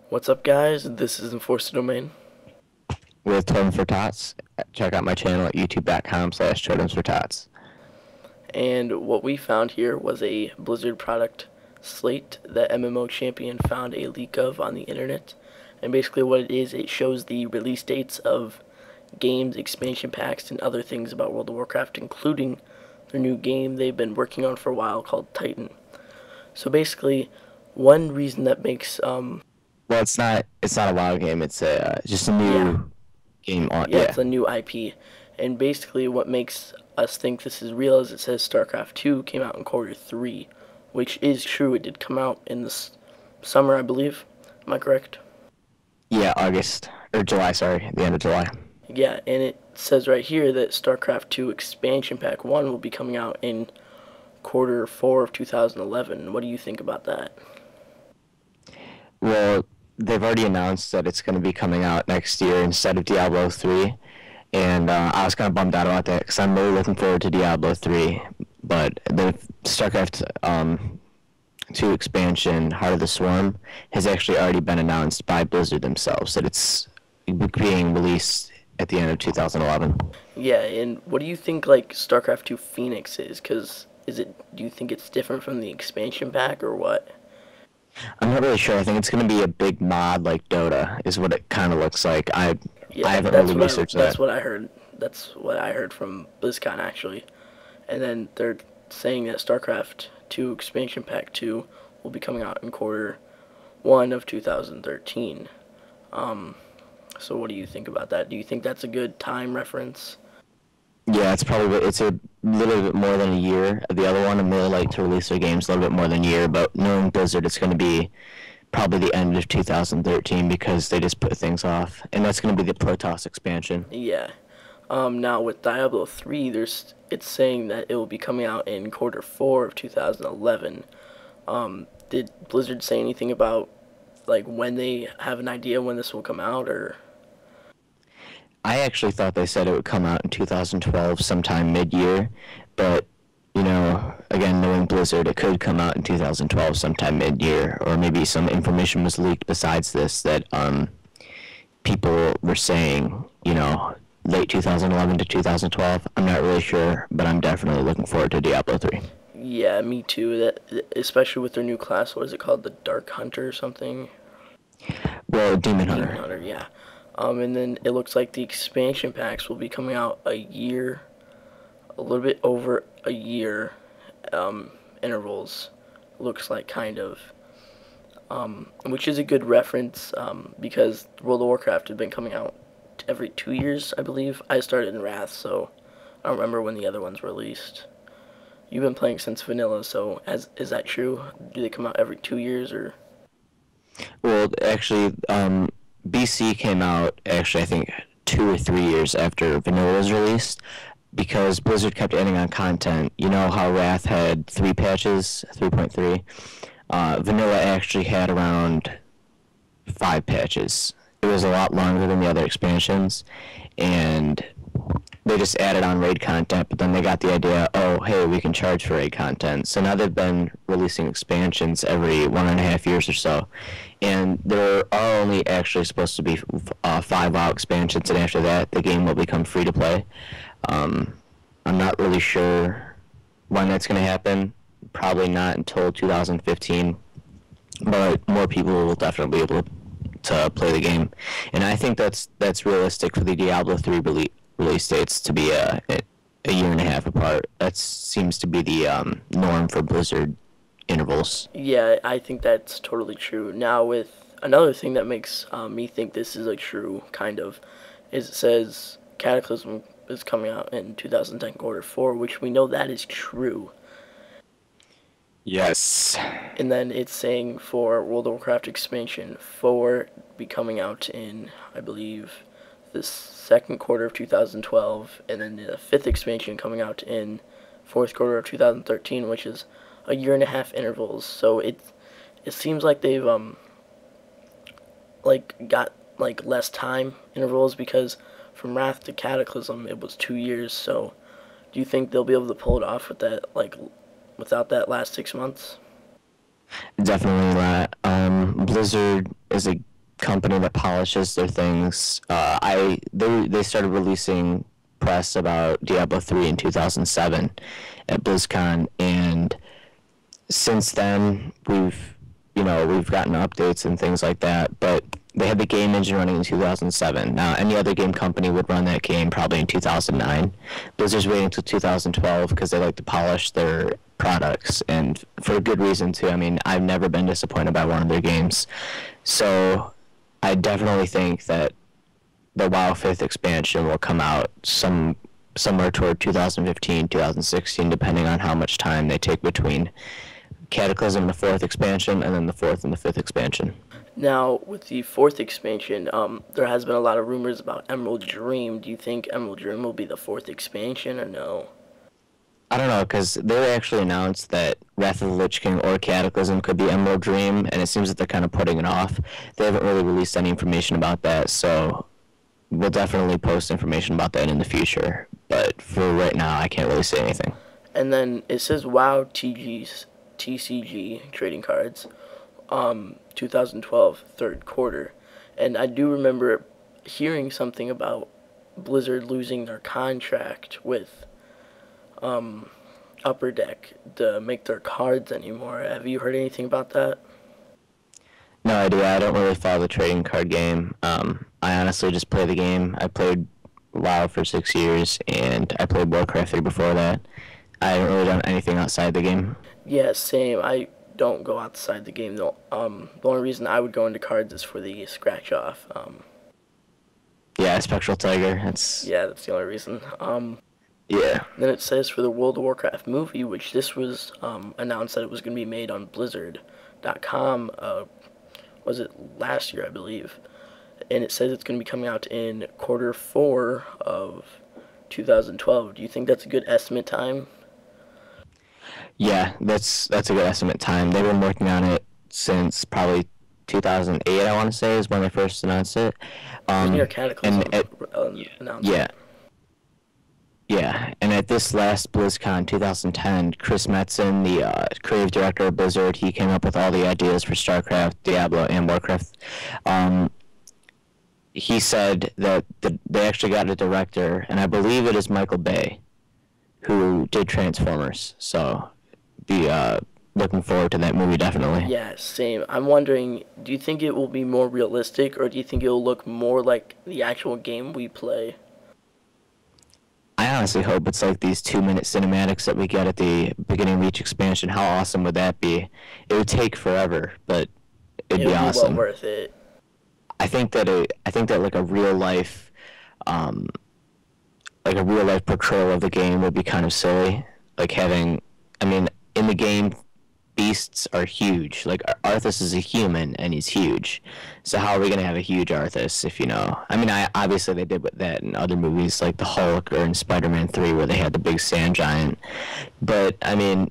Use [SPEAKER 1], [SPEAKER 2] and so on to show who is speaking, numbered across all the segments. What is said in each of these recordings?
[SPEAKER 1] What's up, guys? This is Enforced Domain,
[SPEAKER 2] With Totems for Tots. Check out my channel at youtube.com/Totems for Tots.
[SPEAKER 1] and what we found here was a Blizzard product, Slate, that MMO-Champion found a leak of on the internet. And basically what it is, it shows the release dates of games, expansion packs, and other things about World of Warcraft, including their new game they've been working on for a while called Titan. So basically, one reason that makes,
[SPEAKER 2] Well, it's not a WoW game. It's just a
[SPEAKER 1] yeah,
[SPEAKER 2] new game on.
[SPEAKER 1] yeah,
[SPEAKER 2] Yeah,
[SPEAKER 1] it's a new IP. And basically what makes us think this is real is it says StarCraft 2 came out in quarter 3, which is true. It did come out in the summer, I believe. Am I correct?
[SPEAKER 2] yeah, August or July. Sorry, the end of July.
[SPEAKER 1] Yeah, and it says right here that StarCraft 2 expansion pack 1 will be coming out in quarter 4 of 2011. What do you think about that?
[SPEAKER 2] Well, they've already announced that it's going to be coming out next year instead of Diablo 3, and I was kind of bummed out about that because I'm really looking forward to Diablo 3. But the StarCraft 2 expansion, Heart of the Swarm, has actually already been announced by Blizzard themselves that it's being released at the end of 2011.
[SPEAKER 1] Yeah, and what do you think like StarCraft 2 Phoenix is? Cuz do you think it's different from the expansion pack or what?
[SPEAKER 2] I'm not really sure. I think it's going to be a big mod like Dota, is what it kind of looks like. I
[SPEAKER 1] Yeah,
[SPEAKER 2] haven't really researched
[SPEAKER 1] that's
[SPEAKER 2] that.
[SPEAKER 1] what I heard. That's what I heard from BlizzCon actually. And then they're saying that StarCraft 2 expansion pack 2 will be coming out in quarter 1 of 2013. Um so what do you think about that? Do you think that's a good time reference?
[SPEAKER 2] Yeah, it's a little bit more than a year. The other one, and they like to release their games a little bit more than a year. But knowing Blizzard, it's going to be probably the end of 2013 because they just put things off, and that's going to be the Protoss expansion.
[SPEAKER 1] Yeah. Now with Diablo 3, it's saying that it will be coming out in quarter 4 of 2011. Did Blizzard say anything about like when they have an idea when this will come out or
[SPEAKER 2] I actually thought they said it would come out in 2012, sometime mid-year, but again, knowing Blizzard, it could come out in 2012, sometime mid-year, or maybe some information was leaked besides this that people were saying, late 2011 to 2012. I'm not really sure, but I'm definitely looking forward to Diablo 3.
[SPEAKER 1] yeah, me too. That especially with their new class, what is it called? The Dark Hunter or something?
[SPEAKER 2] Well, Demon
[SPEAKER 1] Demon
[SPEAKER 2] Hunter.
[SPEAKER 1] Hunter, yeah. And then it looks like the expansion packs will be coming out a little bit over a year intervals. Looks like kind of, which is a good reference because World of Warcraft had been coming out every 2 years, I believe. I started in Wrath, so I don't remember when the other ones were released. You've been playing since vanilla, so is that true? Do they come out every 2 years or?
[SPEAKER 2] Well, actually, BC came out, actually, I think 2 or 3 years after Vanilla was released, because Blizzard kept adding on content. You know how Wrath had 3 patches, 3.3? Vanilla actually had around 5 patches. It was a lot longer than the other expansions, and they just added on raid content, but then they got the idea, oh, hey, we can charge for raid content. So now they've been releasing expansions every 1.5 years or so. And there are only actually supposed to be 5 WoW expansions, and after that, the game will become free to play. I'm not really sure when that's going to happen. Probably not until 2015, but more people will definitely be able to play the game. And I think that's realistic for the Diablo 3 release dates to be a year and a half apart. That seems to be the norm for Blizzard intervals.
[SPEAKER 1] Yeah, I think that's totally true. Now, with another thing that makes me think this is a true kind of, is it says Cataclysm is coming out in 2010 quarter 4, which we know that is true.
[SPEAKER 2] Yes.
[SPEAKER 1] And then it's saying for World of Warcraft expansion 4 be coming out in, I believe, the second quarter of 2012, and then the fifth expansion coming out in fourth quarter of 2013, which is a year and a half intervals. So it seems like they've like got like less time intervals because from Wrath to Cataclysm it was 2 years. So do you think they'll be able to pull it off with that like without that last 6 months?
[SPEAKER 2] Definitely not. Blizzard is a company that polishes their things. They started releasing press about Diablo 3 in 2007 at BlizzCon, and since then we've gotten updates and things like that, but they had the game engine running in 2007. Now, any other game company would run that game probably in 2009. Blizzard's waiting until 2012 because they like to polish their products, and for a good reason, too. I mean, I've never been disappointed by one of their games. So I definitely think that the WoW 5th expansion will come out somewhere toward 2015, 2016, depending on how much time they take between Cataclysm, the 4th expansion, and then the 4th and the 5th expansion.
[SPEAKER 1] Now, with the 4th expansion, there has been a lot of rumors about Emerald Dream. Do you think Emerald Dream will be the 4th expansion, or no?
[SPEAKER 2] I don't know, because they actually announced that Wrath of the Lich King or Cataclysm could be Emerald Dream, and it seems that they're kind of putting it off. They haven't really released any information about that, so we'll definitely post information about that in the future. But for right now, I can't really say anything.
[SPEAKER 1] And then it says WoW TCG trading cards, 2012 third quarter, and I do remember hearing something about Blizzard losing their contract with Upper Deck to make their cards anymore. Have you heard anything about that?
[SPEAKER 2] No idea. I don't really follow the trading card game. I honestly just play the game. I played WoW for 6 years, and I played Warcraft 3 before that. I haven't really done anything outside the game.
[SPEAKER 1] Yeah, same. I don't go outside the game. The only reason I would go into cards is for the scratch off.
[SPEAKER 2] Yeah, Spectral Tiger. That's
[SPEAKER 1] the only reason.
[SPEAKER 2] Yeah.
[SPEAKER 1] Then it says for the World of Warcraft movie, which this was announced that it was going to be made on Blizzard.com. Was it last year, I believe? And it says it's going to be coming out in quarter 4 of 2012. Do you think that's a good estimate time?
[SPEAKER 2] Yeah, that's a good estimate time. They've been working on it since probably 2008, I want to say, is when they first announced it.
[SPEAKER 1] Near Cataclysm announced
[SPEAKER 2] yeah.
[SPEAKER 1] it.
[SPEAKER 2] Yeah, and at this last BlizzCon 2010, Chris Metzen, the creative director of Blizzard, he came up with all the ideas for StarCraft, Diablo, and Warcraft. He said that they actually got a director, and I believe it is Michael Bay, who did Transformers. So be looking forward to that movie, definitely.
[SPEAKER 1] Yeah, same. I'm wondering, do you think it will be more realistic, or do you think it will look more like the actual game we play?
[SPEAKER 2] I honestly hope it's like these 2-minute cinematics that we get at the beginning of each expansion. How awesome would that be? It would take forever, but it'd be awesome.
[SPEAKER 1] Well worth it.
[SPEAKER 2] I think that like a real life portrayal of the game would be kind of silly. Like having, I mean, in the game, beasts are huge. Like Arthas is a human and he's huge. So how are we gonna have a huge Arthas if I mean, obviously they did with that in other movies like the Hulk or in Spider-Man 3 where they had the big sand giant. But I mean,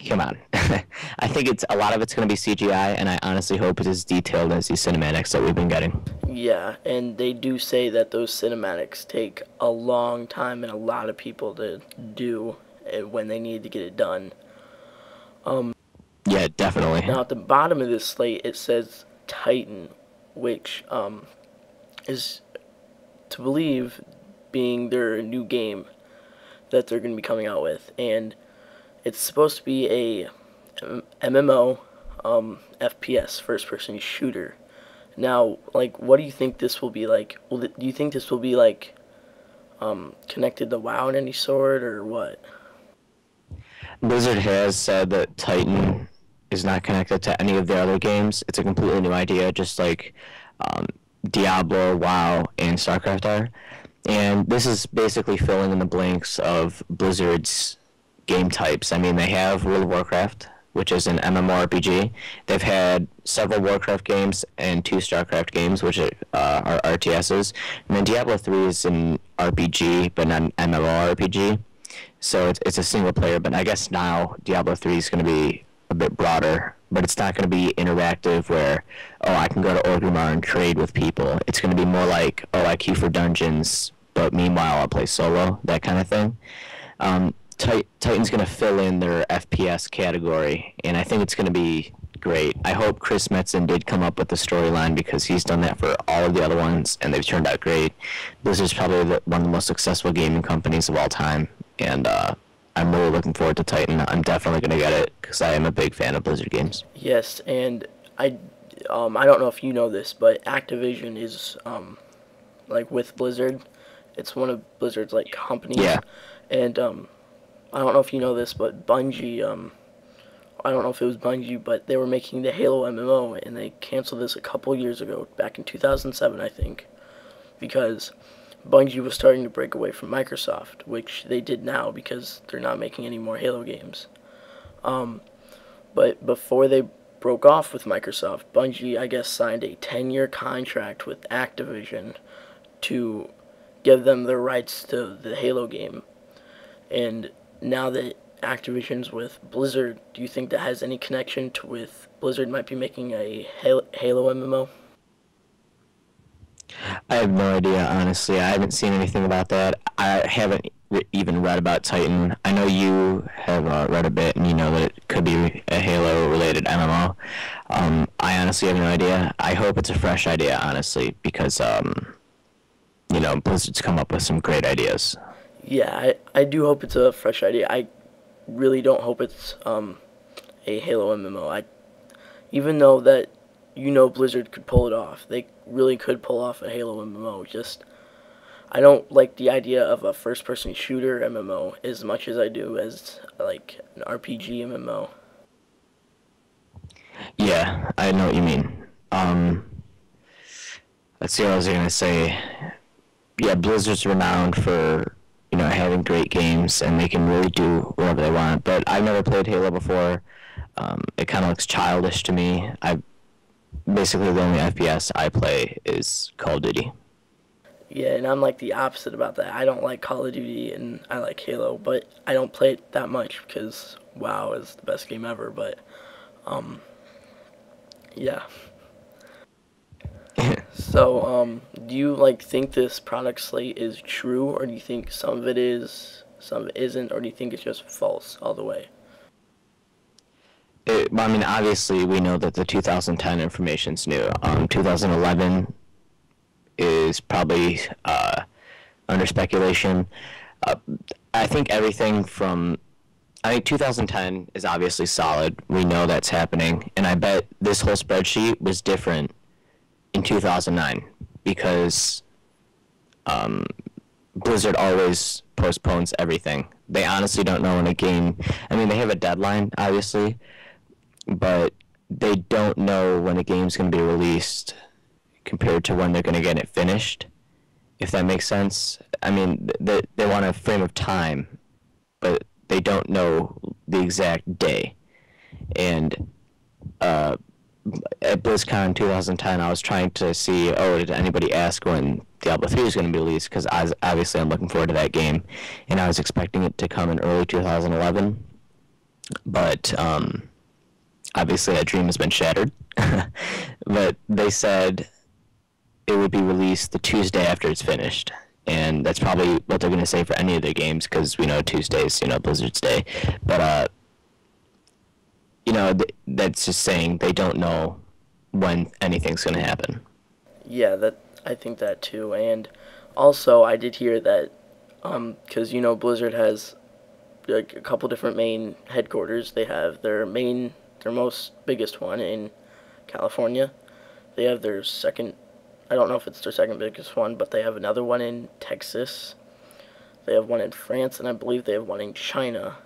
[SPEAKER 2] come on. I think a lot of it's gonna be CGI, and I honestly hope it's as detailed as these cinematics that we've been getting.
[SPEAKER 1] Yeah, and they do say that those cinematics take a long time and a lot of people to do when they need to get it done.
[SPEAKER 2] Yeah, definitely.
[SPEAKER 1] Now, at the bottom of this slate, it says Titan, which is to believe being their new game that they're going to be coming out with. And it's supposed to be a MMO FPS, first-person shooter. Now, like, what do you think this will be like? Do you think this will be, like, connected to WoW in any sort, or what?
[SPEAKER 2] Blizzard has said that Titan is not connected to any of their other games. It's a completely new idea, just like Diablo, WoW, and StarCraft are. And this is basically filling in the blanks of Blizzard's game types. I mean, they have World of Warcraft, which is an MMORPG. They've had several Warcraft games and 2 StarCraft games, which are RTSs. And then Diablo 3 is an RPG, but not an MMORPG. So it's a single player, but I guess now Diablo 3 is going to be a bit broader, but it's not going to be interactive where, I can go to Orgrimmar and trade with people. It's going to be more like, I queue for dungeons, but meanwhile I'll play solo, that kind of thing. Titan's going to fill in their FPS category, and I think it's going to be great. I hope Chris Metzen did come up with the storyline because he's done that for all of the other ones, and they've turned out great. Blizzard's probably one of the most successful gaming companies of all time, and I'm really looking forward to Titan. I'm definitely going to get it because I am a big fan of Blizzard games.
[SPEAKER 1] Yes, and I don't know if you know this, but Activision is like with Blizzard. It's one of Blizzard's like companies.
[SPEAKER 2] Yeah.
[SPEAKER 1] And I don't know if you know this, but Bungie, I don't know if it was Bungie, but they were making the Halo MMO, and they canceled this a couple years ago, back in 2007, I think, because Bungie was starting to break away from Microsoft, which they did now because they're not making any more Halo games. But before they broke off with Microsoft, Bungie, I guess, signed a 10-year contract with Activision to give them the rights to the Halo game. And now that Activision's with Blizzard, do you think that has any connection to with Blizzard might be making a Halo MMO?
[SPEAKER 2] I have no idea, honestly. I haven't seen anything about that. I haven't even read about Titan. I know you have read a bit, and you know that it could be a Halo-related MMO. I honestly have no idea. I hope it's a fresh idea, honestly, because, Blizzard's come up with some great ideas.
[SPEAKER 1] Yeah, I do hope it's a fresh idea. I really don't hope it's a Halo MMO. Even though that Blizzard could pull it off. They really could pull off a Halo MMO. Just I don't like the idea of a first-person shooter MMO as much as I do as like an RPG MMO.
[SPEAKER 2] Yeah, I know what you mean. Let's see what I was gonna say. Yeah, Blizzard's renowned for having great games, and they can really do whatever they want. But I've never played Halo before. It kind of looks childish to me. Basically the only FPS I play is Call of Duty.
[SPEAKER 1] Yeah, and I'm like the opposite about that. I don't like Call of Duty, and I like Halo, but I don't play it that much because WoW is the best game ever. But yeah. So do you think this product slate is true, or do you think some of it is, some of it isn't, or do you think it's just false all the way?
[SPEAKER 2] Obviously, we know that the 2010 information's new. 2011 is probably under speculation. I think 2010 is obviously solid. We know that's happening, and I bet this whole spreadsheet was different in 2009 because Blizzard always postpones everything. They honestly don't know when a game... they have a deadline, obviously, but they don't know when a game's going to be released compared to when they're going to get it finished, if that makes sense. They want a frame of time, but they don't know the exact day. And at BlizzCon 2010, I was trying to see, did anybody ask when Diablo 3 is going to be released? Because obviously I'm looking forward to that game, and I was expecting it to come in early 2011. But obviously that dream has been shattered. But they said it would be released the Tuesday after it's finished. And that's probably what they're going to say for any of their games, because we know Tuesday's, Blizzard's day. But, that's just saying they don't know when anything's going to happen.
[SPEAKER 1] Yeah, I think that too. And also, I did hear that, because, Blizzard has a couple different main headquarters. They have their most biggest one in California. They have their second, I don't know if it's their second biggest one, but they have another one in Texas. They have one in France, and I believe they have one in China.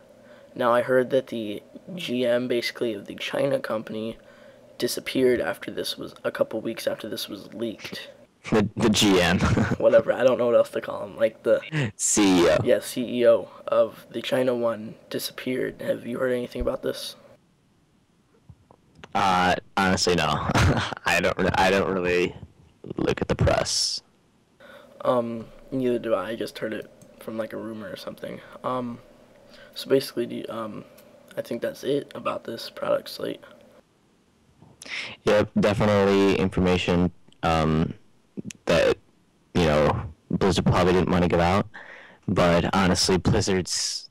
[SPEAKER 1] Now, I heard that the GM, basically, of the China company disappeared a couple weeks after this was leaked.
[SPEAKER 2] The GM.
[SPEAKER 1] Whatever, I don't know what else to call him. Like the
[SPEAKER 2] CEO.
[SPEAKER 1] Yeah, CEO of the China one disappeared. Have you heard anything about this?
[SPEAKER 2] Honestly, no. I don't really look at the press.
[SPEAKER 1] Neither do I. I just heard it from a rumor or something. So basically, I think that's it about this product slate.
[SPEAKER 2] Yep, definitely information that Blizzard probably didn't want to give out, but honestly, Blizzard's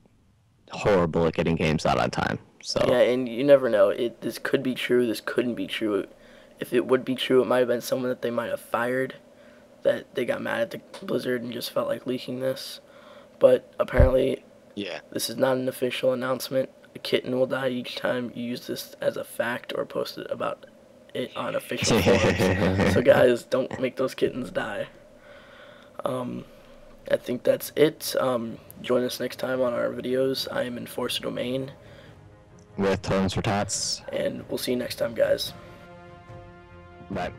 [SPEAKER 2] horrible at getting games out on time. So
[SPEAKER 1] Yeah, and you never know. This could be true. This couldn't be true. If it would be true, it might have been someone that they might have fired, that they got mad at the Blizzard and just felt like leaking this. But apparently,
[SPEAKER 2] yeah.
[SPEAKER 1] this is not an official announcement. A kitten will die each time you use this as a fact or post it about it on official forums. So guys, don't make those kittens die. I think that's it. Join us next time on our videos. I am Enforcer Domain.
[SPEAKER 2] With Totems for Tots.
[SPEAKER 1] And we'll see you next time, guys.
[SPEAKER 2] Bye.